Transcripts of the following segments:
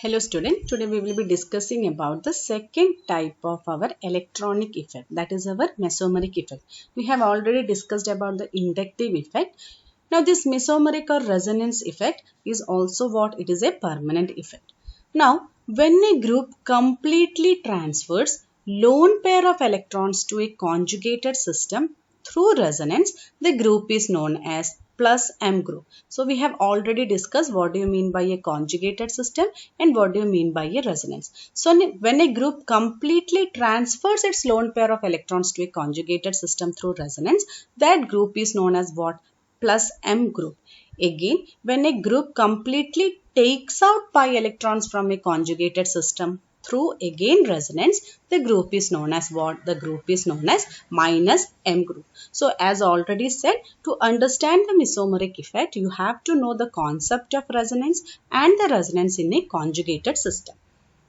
Hello student, today we will be discussing about the second type of our electronic effect, that is our mesomeric effect. We have already discussed about the inductive effect. Now this mesomeric or resonance effect is also what it is a permanent effect. Now when a group completely transfers lone pair of electrons to a conjugated system through resonance, the group is known as plus M group. So we have already discussed what do you mean by a conjugated system and what do you mean by a resonance. So when a group completely transfers its lone pair of electrons to a conjugated system through resonance, that group is known as what? Plus M group. Again, when a group completely takes out pi electrons from a conjugated system through again resonance, the group is known as what? The group is known as minus M group. So as already said, to understand the mesomeric effect, you have to know the concept of resonance and the resonance in a conjugated system.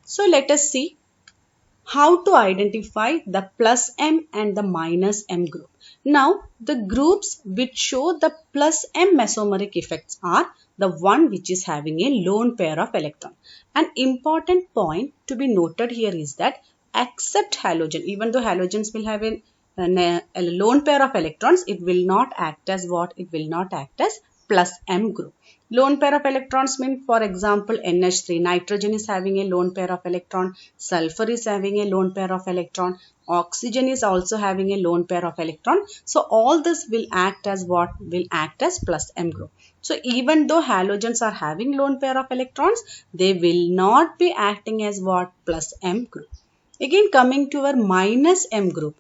So let us see how to identify the plus M and the minus M group. Now, the groups which show the plus M mesomeric effects are the one which is having a lone pair of electrons. An important point to be noted here is that except halogen, even though halogens will have a lone pair of electrons, it will not act as what? It will not act as plus M group. Lone pair of electrons mean, for example, NH3. Nitrogen is having a lone pair of electron. Sulfur is having a lone pair of electron. Oxygen is also having a lone pair of electron. So all this will act as what? Will act as plus M group. So even though halogens are having lone pair of electrons, they will not be acting as what? Plus M group. Again, coming to our minus M group.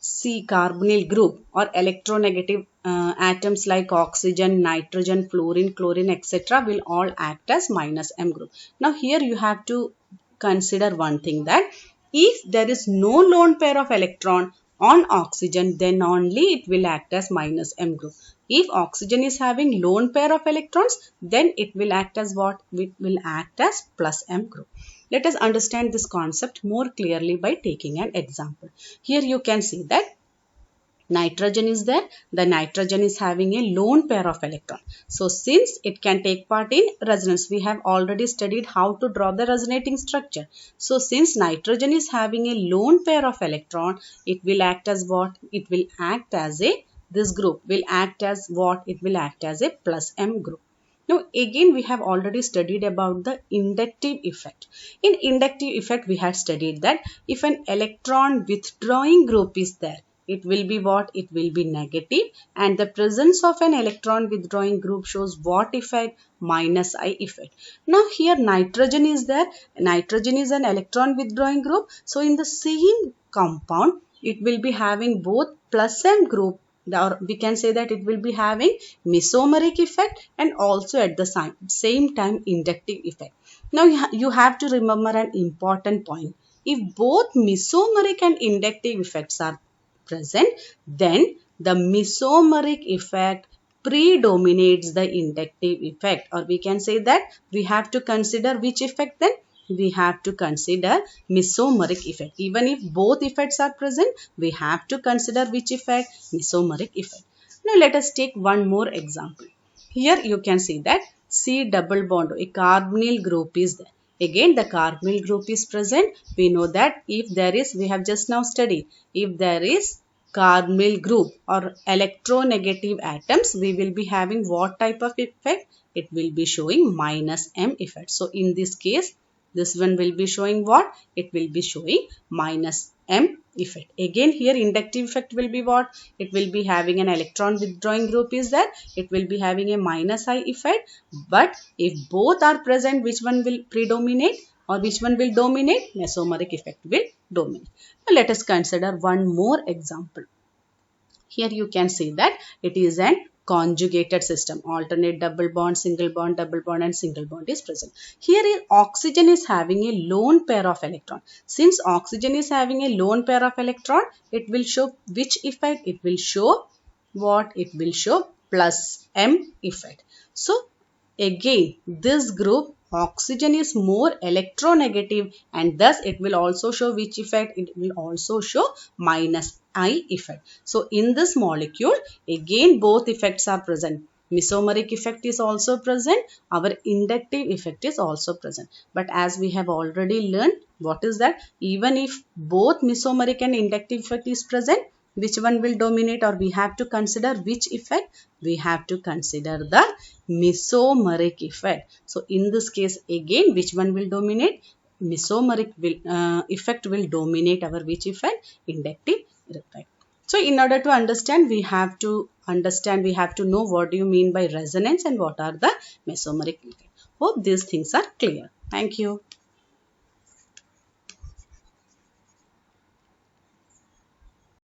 C carbonyl group or electronegative atoms like oxygen, nitrogen, fluorine, chlorine, etc. will all act as minus M group. Now here you have to consider one thing, that if there is no lone pair of electron on oxygen, then only it will act as minus M group. If oxygen is having lone pair of electrons, then it will act as what? It will act as plus M group. Let us understand this concept more clearly by taking an example. Here you can see that nitrogen is there. The nitrogen is having a lone pair of electron. So since it can take part in resonance, we have already studied how to draw the resonating structure. So since nitrogen is having a lone pair of electron, it will act as what? It will act as a, this group will act as what? It will act as a plus M group. Now again we have already studied about the inductive effect. In inductive effect we had studied that if an electron withdrawing group is there, it will be what? It will be negative, and the presence of an electron withdrawing group shows what effect? Minus I effect. Now here nitrogen is there. Nitrogen is an electron withdrawing group. So in the same compound, it will be having both plus M group, or we can say that it will be having mesomeric effect and also at the same time inductive effect. Now you have to remember an important point. If both mesomeric and inductive effects are present, then the mesomeric effect predominates the inductive effect, or we can say that we have to consider which effect then? We have to consider mesomeric effect. Even if both effects are present, we have to consider which effect? Mesomeric effect. Now let us take one more example. Here you can see that C double bond, a carbonyl group is there. Again the carbonyl group is present. We know that if there is, we have just now studied, if there is carbonyl group or electronegative atoms, we will be having what type of effect? It will be showing minus M effect. So in this case, this one will be showing what? It will be showing minus M effect. Again here inductive effect will be what? It will be having an electron withdrawing group is there. It will be having a minus I effect. But if both are present, which one will predominate or which one will dominate? Mesomeric effect will dominate. Now let us consider one more example. Here you can see that it is an conjugated system. Alternate double bond, double bond and single bond is present. Here oxygen is having a lone pair of electron. Since oxygen is having a lone pair of electron, it will show which effect? It will show what? It will show plus M effect. So again this group oxygen is more electronegative, and thus it will also show which effect? It will also show minus I effect. So in this molecule again both effects are present. mesomeric effect is also present, our inductive effect is also present. But as we have already learned, what is that? Even if both mesomeric and inductive effect is present, which one will dominate, or we have to consider which effect? We have to consider the mesomeric effect. So in this case again, which one will dominate? Mesomeric effect will dominate our which effect? Inductive effect. So in order to understand, we have to know what do you mean by resonance and what are the mesomeric effect. Hope these things are clear. Thank you.